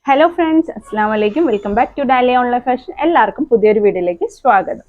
Hello friends, അസ്സാം വലൈക്കും. Welcome back to Dahlia online fashion. എല്ലാവർക്കും പുതിയൊരു വീഡിയോയിലേക്ക് സ്വാഗതം.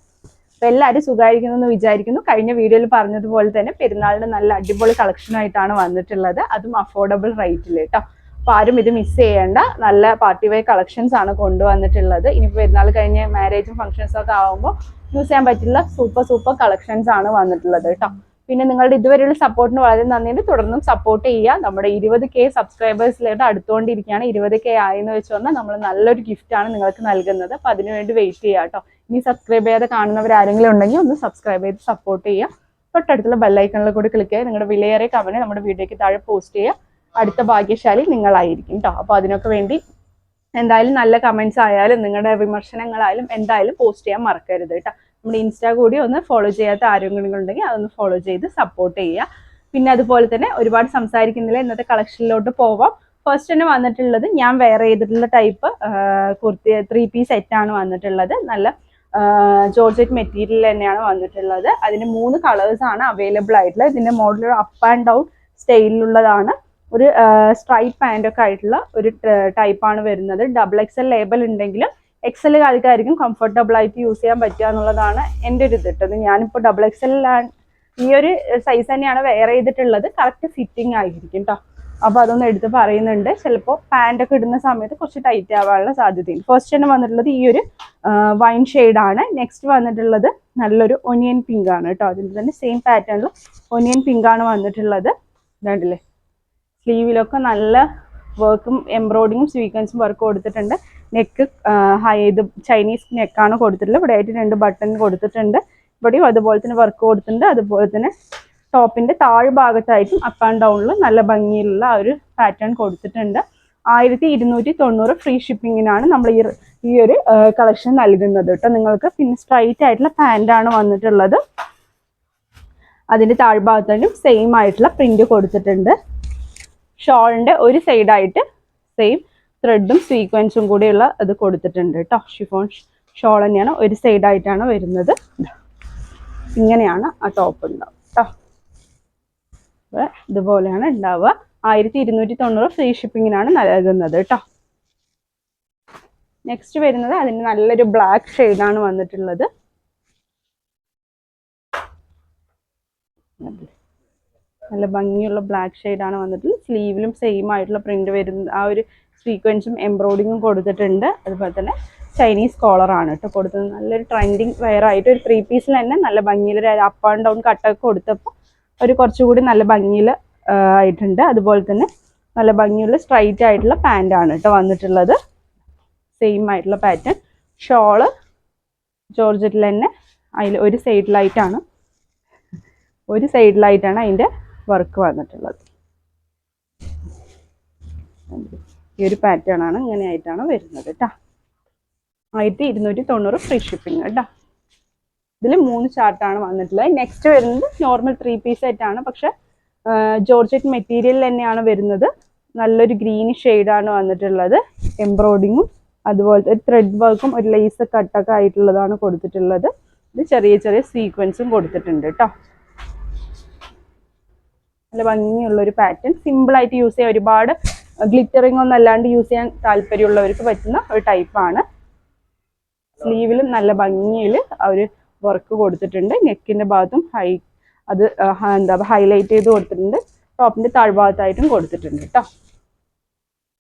അപ്പോൾ എല്ലാവരും സുഖമായിരിക്കുന്നു എന്ന് വിചാരിക്കുന്നു. കഴിഞ്ഞ വീഡിയോയിൽ പറഞ്ഞതുപോലെ തന്നെ പെരുന്നാളിന് നല്ല അടിപൊളി കളക്ഷനായിട്ടാണ് വന്നിട്ടുള്ളത്, അതും അഫോർഡബിൾ റേറ്റിൽ കേട്ടോ. അപ്പോൾ ആരും ഇത് മിസ് ചെയ്യേണ്ട. നല്ല പാർട്ടി വെയർ കളക്ഷൻസ് ആണ് കൊണ്ടുവന്നിട്ടുള്ളത്. ഇനിയിപ്പോൾ പെരുന്നാൾ കഴിഞ്ഞ് മാരേജും ഫംഗ്ഷൻസും ഒക്കെ ആകുമ്പോൾ യൂസ് ചെയ്യാൻ പറ്റുന്ന സൂപ്പർ കളക്ഷൻസ് ആണ് വന്നിട്ടുള്ളത് കേട്ടോ. പിന്നെ നിങ്ങളുടെ ഇതുവരെയുള്ള സപ്പോർട്ടിന് വളരെ നന്ദിയുണ്ട്. തുടർന്നും സപ്പോർട്ട് ചെയ്യുക. നമ്മുടെ 20K സബ്സ്ക്രൈബേഴ്സിലായിട്ട് അടുത്തുകൊണ്ടിരിക്കുകയാണ്. 20K ആയെന്ന് വെച്ച് പറഞ്ഞാൽ നമ്മൾ നല്ലൊരു ഗിഫ്റ്റാണ് നിങ്ങൾക്ക് നൽകുന്നത്. അപ്പോൾ അതിനുവേണ്ടി വെയിറ്റ് ചെയ്യുക കേട്ടോ. ഇനി സബ്സ്ക്രൈബ് ചെയ്യാതെ കാണുന്നവർ ആരെങ്കിലും ഉണ്ടെങ്കിൽ ഒന്ന് സബ്സ്ക്രൈബ് ചെയ്ത് സപ്പോർട്ട് ചെയ്യുക. തൊട്ടടുത്തുള്ള ബെല്ലൈക്കണിൽ കൂടി ക്ലിക്ക് ചെയ്യുക. നിങ്ങളുടെ വിലയേറിയ കമന്റ് നമ്മുടെ വീഡിയോയ്ക്ക് താഴെ പോസ്റ്റ് ചെയ്യുക. അടുത്ത ഭാഗ്യശാലി നിങ്ങളായിരിക്കും കേട്ടോ. അപ്പോൾ അതിനൊക്കെ വേണ്ടി എന്തായാലും നല്ല കമന്റ്സ് ആയാലും നിങ്ങളുടെ വിമർശനങ്ങളായാലും എന്തായാലും പോസ്റ്റ് ചെയ്യാൻ മറക്കരുത് കേട്ടോ. നമ്മുടെ ഇൻസ്റ്റാ കൂടി ഒന്ന് ഫോളോ ചെയ്യാത്ത ആരെങ്കിലും ഉണ്ടെങ്കിൽ അതൊന്ന് ഫോളോ ചെയ്ത് സപ്പോർട്ട് ചെയ്യുക. പിന്നെ അതുപോലെ തന്നെ ഒരുപാട് സംസാരിക്കുന്നില്ല, ഇന്നത്തെ കളക്ഷനിലോട്ട് പോവാം. ഫസ്റ്റ് തന്നെ വന്നിട്ടുള്ളത് ഞാൻ വെയർ ചെയ്തിട്ടുള്ള ടൈപ്പ് കുർത്തി 3 പീസ് സെറ്റാണ് വന്നിട്ടുള്ളത്. നല്ല ജോർജറ്റ് മെറ്റീരിയൽ തന്നെയാണ് വന്നിട്ടുള്ളത്. അതിന് 3 കളേഴ്സാണ് അവൈലബിൾ ആയിട്ടുള്ളത്. ഇതിൻ്റെ മോഡൽ അപ്പ് ആൻഡ് ഡൗൺ സ്റ്റൈലിലുള്ളതാണ്. ഒരു സ്ട്രൈപ്പ് പാൻറ്റൊക്കെ ആയിട്ടുള്ള ഒരു ടൈപ്പാണ് വരുന്നത്. XXL ലേബൽ ഉണ്ടെങ്കിലും XL ആൾക്കാർക്കും കംഫർട്ടബിൾ ആയിട്ട് യൂസ് ചെയ്യാൻ പറ്റുക എന്നുള്ളതാണ് എൻ്റെ ഒരു ഇതിട്ടത്. ഞാനിപ്പോൾ XXL ഈ ഒരു സൈസ് തന്നെയാണ് വെയർ ചെയ്തിട്ടുള്ളത്. കറക്റ്റ് ഫിറ്റിംഗ് ആയിരിക്കും കേട്ടോ. അപ്പോൾ അതൊന്ന് എടുത്ത് പറയുന്നുണ്ട്. ചിലപ്പോൾ പാൻറ്റൊക്കെ ഇടുന്ന സമയത്ത് കുറച്ച് ടൈറ്റ് ആവാനുള്ള സാധ്യതയുണ്ട്. ഫസ്റ്റ് തന്നെ വന്നിട്ടുള്ളത് ഈ ഒരു വൈൻ ഷെയ്ഡാണ്. നെക്സ്റ്റ് വന്നിട്ടുള്ളത് നല്ലൊരു ഒനിയൻ പിങ്ക് ആണ് കേട്ടോ. അതിൻ്റെ തന്നെ സെയിം പാറ്റേണിൽ ഒനിയൻ പിങ്ക് ആണ് വന്നിട്ടുള്ളത്. ഇതാണ്ടല്ലേ, സ്ലീവിലൊക്കെ നല്ല വർക്കും എംബ്രോയിഡിങ്ങും സ്വീക്വൻസും വർക്ക് കൊടുത്തിട്ടുണ്ട്. നെക്ക് ഇത് ചൈനീസ് നെക്കാണ് കൊടുത്തിട്ടുള്ളത്. ഇവിടെ ആയിട്ട് 2 ബട്ടൺ കൊടുത്തിട്ടുണ്ട്. ഇവിടെയും അതുപോലെ തന്നെ വർക്ക് കൊടുത്തിട്ടുണ്ട്. അതുപോലെ തന്നെ ടോപ്പിന്റെ താഴ്ഭാഗത്തായിട്ടും അപ്പ് ആൻഡ് ഡൗണിൽ നല്ല ഭംഗിയിലുള്ള ഒരു പാറ്റേൺ കൊടുത്തിട്ടുണ്ട്. 1290 ഫ്രീ ഷിപ്പിങ്ങിനാണ് നമ്മൾ ഈ ഒരു കളക്ഷൻ നൽകുന്നത് കേട്ടോ നിങ്ങൾക്ക്. പിന്നെ സ്ട്രൈറ്റ് ആയിട്ടുള്ള പാൻറ്റാണ് വന്നിട്ടുള്ളത്. അതിന്റെ താഴ്ഭാഗത്തായിട്ടും സെയിം ആയിട്ടുള്ള പ്രിന്റ് കൊടുത്തിട്ടുണ്ട്. ഷോളിന്റെ ഒരു സൈഡായിട്ട് സെയിം ത്രെഡും സീക്വൻസും കൂടിയുള്ള ഇത് കൊടുത്തിട്ടുണ്ട് കേട്ടോ. ഷിഫോൺ ഷോൾ തന്നെയാണ്, ഒരു സൈഡായിട്ടാണ് വരുന്നത്. ഇങ്ങനെയാണ് ആ ടോപ്പ് ഉണ്ടാവും കേട്ടോ. ഇതുപോലെയാണ് ഉണ്ടാവുക. 1290 ഫ്രീ ഷിപ്പിങ്ങിനാണ് നൽകുന്നത് കേട്ടോ. നെക്സ്റ്റ് വരുന്നത് അതിന് നല്ലൊരു ബ്ലാക്ക് ഷെയ്ഡാണ് വന്നിട്ടുള്ളത്. നല്ല ഭംഗിയുള്ള ബ്ലാക്ക് ഷെയ്ഡാണ് വന്നിട്ടുള്ളത്. സ്ലീവിലും സെയിം ആയിട്ടുള്ള പ്രിന്റ് വരുന്ന ആ ഒരു സീക്വൻസും എംബ്രോയിഡിങ്ങും കൊടുത്തിട്ടുണ്ട്. അതുപോലെ തന്നെ ചൈനീസ് കോളറാണ് കേട്ടോ കൊടുത്തത്. നല്ലൊരു ട്രെൻഡിങ് വെയർ ആയിട്ട് ഒരു 3 പീസിൽ തന്നെ നല്ല ഭംഗിയിൽ അപ്പ് ആൻഡ് ഡൗൺ കട്ടൊക്കെ കൊടുത്തപ്പോൾ ഒരു കുറച്ചുകൂടി നല്ല ഭംഗിയിൽ ആയിട്ടുണ്ട്. അതുപോലെ തന്നെ നല്ല ഭംഗിയുള്ള സ്ട്രൈറ്റ് ആയിട്ടുള്ള പാൻറ്റാണ് കേട്ടോ വന്നിട്ടുള്ളത്. സെയിം ആയിട്ടുള്ള പാറ്റേൺ. ഷോള് ജോർജറ്റിൽ തന്നെ അതിൽ ഒരു സൈഡിലായിട്ടാണ് അതിൻ്റെ വർക്ക് വന്നിട്ടുള്ളത്. ഈ ഒരു പാറ്റേൺ ആണ്, ഇങ്ങനെ ആയിട്ടാണ് വരുന്നത് കേട്ടോ. 1290 ഫ്രീ ഷിപ്പിംഗ് കേട്ടോ. ഇതിൽ 3 ചാർട്ടാണ് വന്നിട്ടുള്ളത്. നെക്സ്റ്റ് വരുന്നത് നോർമൽ 3 പീസ് സെറ്റാണ്. പക്ഷെ ജോർജറ്റ് മെറ്റീരിയൽ തന്നെയാണ് വരുന്നത്. നല്ലൊരു ഗ്രീൻ ഷെയ്ഡാണ് വന്നിട്ടുള്ളത്. എംബ്രോയിഡിങ്ങും അതുപോലത്തെ ത്രെഡ് വർക്കും ഒരു ലേസ് കട്ടൊക്കെ ആയിട്ടുള്ളതാണ് കൊടുത്തിട്ടുള്ളത്. ഇത് ചെറിയ ചെറിയ സീക്വൻസും കൊടുത്തിട്ടുണ്ട് കേട്ടോ. നല്ല ഭംഗിയുള്ളൊരു പാറ്റേൺ. സിമ്പിളായിട്ട് യൂസ് ചെയ്യാൻ, ഒരുപാട് ഗ്ലിറ്ററിങ് ഒന്നും അല്ലാണ്ട് യൂസ് ചെയ്യാൻ താല്പര്യമുള്ളവർക്ക് പറ്റുന്ന ഒരു ടൈപ്പാണ്. സ്ലീവിലും നല്ല ഭംഗിയിൽ ആ ഒരു വർക്ക് കൊടുത്തിട്ടുണ്ട്. നെക്കിൻ്റെ ഭാഗത്തും ഹൈലൈറ്റ് ചെയ്ത് കൊടുത്തിട്ടുണ്ട്. ടോപ്പിൻ്റെ താഴ്ഭാഗത്തായിട്ടും കൊടുത്തിട്ടുണ്ട് കേട്ടോ.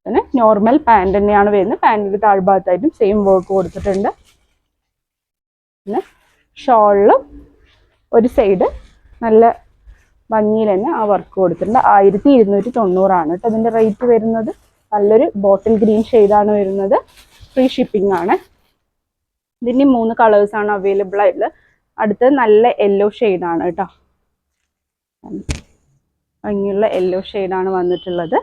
പിന്നെ നോർമൽ പാൻറ് തന്നെയാണ് വരുന്നത്. പാൻറ്റിൻ്റെ താഴ്ഭാഗത്തായിട്ടും സെയിം വർക്ക് കൊടുത്തിട്ടുണ്ട്. പിന്നെ ഷോളിലും ഒരു സൈഡ് നല്ല ഭംഗിയിൽ തന്നെ ആ വർക്ക് കൊടുത്തിട്ടുണ്ട്. 1290 കേട്ടോ അതിൻ്റെ റേറ്റ് വരുന്നത്. നല്ലൊരു ബോട്ടിൽ ഗ്രീൻ ഷെയ്ഡാണ് വരുന്നത്. ഫ്രീ ഷിപ്പിംഗ് ആണ്. ഇതിൻ്റെ 3 കളേഴ്സാണ് അവൈലബിൾ ആയിട്ടുള്ളത്. അടുത്തത് നല്ല യെല്ലോ ഷെയ്ഡാണ് കേട്ടോ. ഭംഗിയുള്ള യെല്ലോ ഷെയ്ഡാണ് വന്നിട്ടുള്ളത്.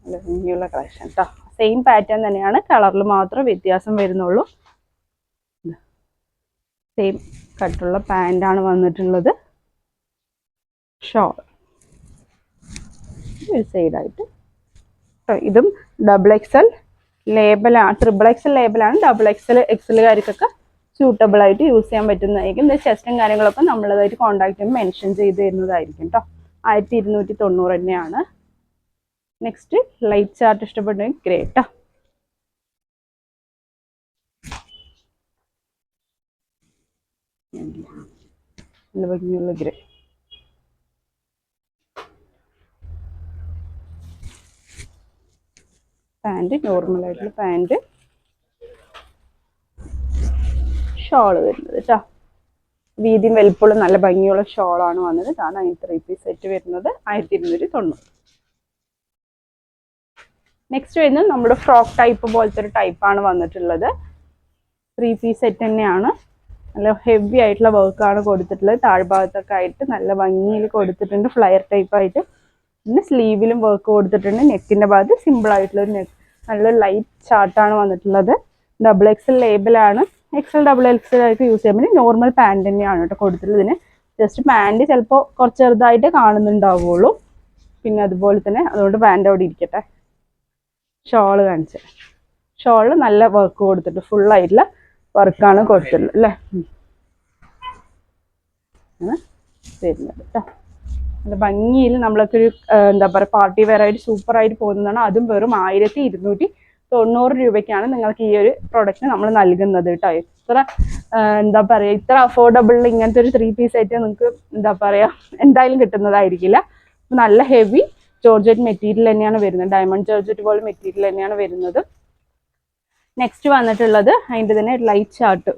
നല്ല ഭംഗിയുള്ള കളക്ഷൻ കേട്ടോ. സെയിം പാറ്റേൺ തന്നെയാണ്, കളറിൽ മാത്രം വ്യത്യാസം വരുന്നുള്ളൂ. സെയിം കട്ടുള്ള പാൻറ്റാണ് വന്നിട്ടുള്ളത്. ഷോൾ ഒരു സൈഡായിട്ട്. ഇതും XXL ലേബലാണ്, XXL ലേബലാണ്. XXLകാർക്കൊക്കെ സ്യൂട്ടബിൾ ആയിട്ട് യൂസ് ചെയ്യാൻ പറ്റുന്നതായിരിക്കും. ഇത് ചെസ്റ്റും കാര്യങ്ങളൊക്കെ നമ്മളതായിട്ട് കോൺടാക്ട് ചെയ്യുമ്പോൾ മെൻഷൻ ചെയ്ത് തരുന്നതായിരിക്കും കേട്ടോ. 1290 തന്നെയാണ്. നെക്സ്റ്റ് ലൈറ്റ് ചാർട്ട് ഇഷ്ടപ്പെട്ടെങ്കിൽ ഗ്രേ കേട്ടോ. നല്ല ഭംഗിയുള്ള ഗ്രേ. പാൻറ് നോർമൽ ആയിട്ടുള്ള പാൻറ്, ഷോള് വരുന്നത് കേട്ടോ. വീതിയും വലിപ്പമുള്ള നല്ല ഭംഗിയുള്ള ഷോളാണ് വന്നത്. കാരണം അതിന് 3 പീസ് സെറ്റ് വരുന്നത് 1290. നെക്സ്റ്റ് വരുന്നത് നമ്മുടെ ഫ്രോക്ക് ടൈപ്പ് പോലത്തെ ഒരു ടൈപ്പാണ് വന്നിട്ടുള്ളത്. 3 പീസ് സെറ്റ് തന്നെയാണ്. നല്ല ഹെവി ആയിട്ടുള്ള വർക്കാണ് കൊടുത്തിട്ടുള്ളത്. താഴ്ഭാഗത്തൊക്കെ ആയിട്ട് നല്ല ഭംഗിയിൽ കൊടുത്തിട്ടുണ്ട്, ഫ്ലയർ ടൈപ്പായിട്ട്. പിന്നെ സ്ലീവിലും വർക്ക് കൊടുത്തിട്ടുണ്ട്. നെക്കിൻ്റെ ഭാഗത്ത് സിമ്പിൾ ആയിട്ടുള്ളൊരു നെക്ക്, നല്ലൊരു ലൈറ്റ് ചാർട്ടാണ് വന്നിട്ടുള്ളത്. XXL ലേബിളാണ്. XL XXL ആയിട്ട് യൂസ് ചെയ്യാൻ പറ്റും. നോർമൽ പാൻറ് തന്നെയാണ് കേട്ടോ കൊടുത്തിട്ടുള്ളത്. ഇതിന് ജസ്റ്റ് പാൻറ് ചിലപ്പോൾ കുറച്ച് ചെറുതായിട്ട് കാണുന്നുണ്ടാവുള്ളൂ. പിന്നെ അതുപോലെ തന്നെ അതുകൊണ്ട് പാൻറ് അവിടെ ഇരിക്കട്ടെ. ഷോള് കാണിച്ച്, ഷോളിൽ നല്ല വർക്ക് കൊടുത്തിട്ട് ഫുള്ളായിട്ടുള്ള വർക്കാണ് കൊടുത്തിട്ടുള്ളത് അല്ലേ വരുന്നത് കേട്ടോ. നല്ല ഭംഗിയിൽ നമ്മളൊക്കെ ഒരു എന്താ പറയുക പാർട്ടി വെയർ ആയിട്ട് സൂപ്പറായിട്ട് പോകുന്നതാണ്. അതും വെറും 1290 രൂപയ്ക്കാണ് നിങ്ങൾക്ക് ഈ ഒരു പ്രൊഡക്റ്റ് നമ്മൾ നൽകുന്നത് കേട്ടോ. ഇത്ര എന്താ പറയുക, ഇത്ര അഫോർഡബിളിൽ ഇങ്ങനത്തെ ഒരു 3 പീസ് ആയിട്ട് നിങ്ങൾക്ക് എന്താ പറയുക എന്തായാലും കിട്ടുന്നതായിരിക്കില്ല. നല്ല ഹെവി ജോർജറ്റ് മെറ്റീരിയൽ തന്നെയാണ് വരുന്നത്. ഡയമണ്ട് ജോർജറ്റ് പോലെ മെറ്റീരിയൽ തന്നെയാണ് വരുന്നത്. നെക്സ്റ്റ് വന്നിട്ടുള്ളത് അതിൻ്റെ തന്നെ light chart,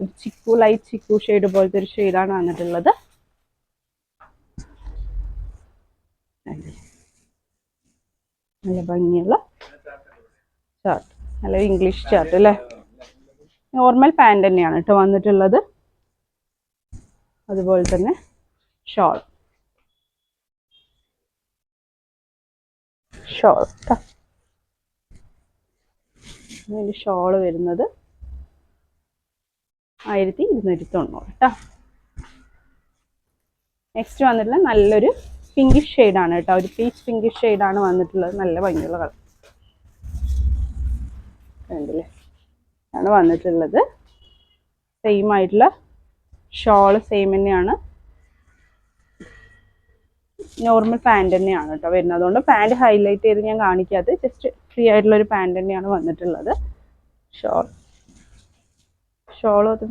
light chikoo shade പോലത്തെ ഒരു ഷെയ്ഡാണ് വന്നിട്ടുള്ളത്. നല്ല ഭംഗിയുള്ള ചാർട്ട്, നല്ല ഇംഗ്ലീഷ് ചാർട്ട് അല്ലേ. നോർമൽ പാൻറ് തന്നെയാണ് കേട്ടോ വന്നിട്ടുള്ളത്. അതുപോലെ തന്നെ ഷോൾ അതിൻ്റെ ഷോള് വരുന്നത് 1290 കേട്ടോ. നെക്സ്റ്റ് വന്നിട്ടുള്ള നല്ലൊരു പിങ്കിഷ് ഷെയ്ഡാണ് കേട്ടോ. ഒരു പീച്ച് പിങ്കിഷ് ഷെയ്ഡാണ് വന്നിട്ടുള്ളത്. നല്ല ഭംഗിയുള്ള കളർ കണ്ടില്ലേ ആണ് വന്നിട്ടുള്ളത്. സെയിം ആയിട്ടുള്ള ഷോള് സെയിം തന്നെയാണ്. നോർമൽ പാൻറ് തന്നെയാണ് കേട്ടോ വരുന്നത്. അതുകൊണ്ട് പാൻറ് ഹൈലൈറ്റ് ചെയ്ത് ഞാൻ കാണിക്കാത്തത്, ജസ്റ്റ് ഫ്രീ ആയിട്ടുള്ള ഒരു പാൻറ് തന്നെയാണ് വന്നിട്ടുള്ളത്. ഷോള് അത്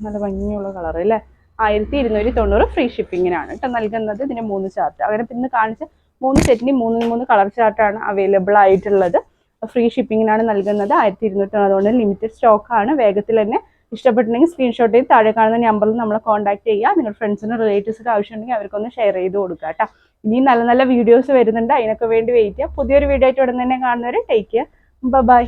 നല്ല ഭംഗിയുള്ള കളർ അല്ലേ. 1290 ഫ്രീ ഷിപ്പിങ്ങിനാണ് കേട്ടോ നൽകുന്നത്. ഇതിന് 3 ചാർട്ട്, അങ്ങനെ പിന്നെ കാണിച്ച 3 സെറ്റിന് 3 കളർ ചാർട്ടാണ് അവൈലബിൾ ആയിട്ടുള്ളത്. ഫ്രീ ഷിപ്പിങ്ങിനാണ് നൽകുന്നത്. 1290. അതുകൊണ്ട് ലിമിറ്റഡ് സ്റ്റോക്കാണ്. വേഗത്തിൽ തന്നെ ഇഷ്ടപ്പെട്ടിട്ടുണ്ടെങ്കിൽ സ്ക്രീൻഷോട്ട് ചെയ്ത് താഴെ കാണുന്ന നമ്പറിൽ നമ്മളെ കോൺടാക്ട് ചെയ്യുക. നിങ്ങളുടെ ഫ്രണ്ട്സിനും റിലേറ്റീവ്സിനും ആവശ്യമുണ്ടെങ്കിൽ അവർക്കൊന്ന് ഷെയർ ചെയ്ത് കൊടുക്കുക കേട്ടോ. ഇനിയും നല്ല നല്ല വീഡിയോസ് വരുന്നുണ്ട്, അതിനൊക്കെ വേണ്ടി വെയിറ്റ് ചെയ്യുക. പുതിയൊരു വീഡിയോ ആയിട്ട് ഉടൻ തന്നെ കാണുന്നവരെ ടേക്ക് കെയർ, ബൈ.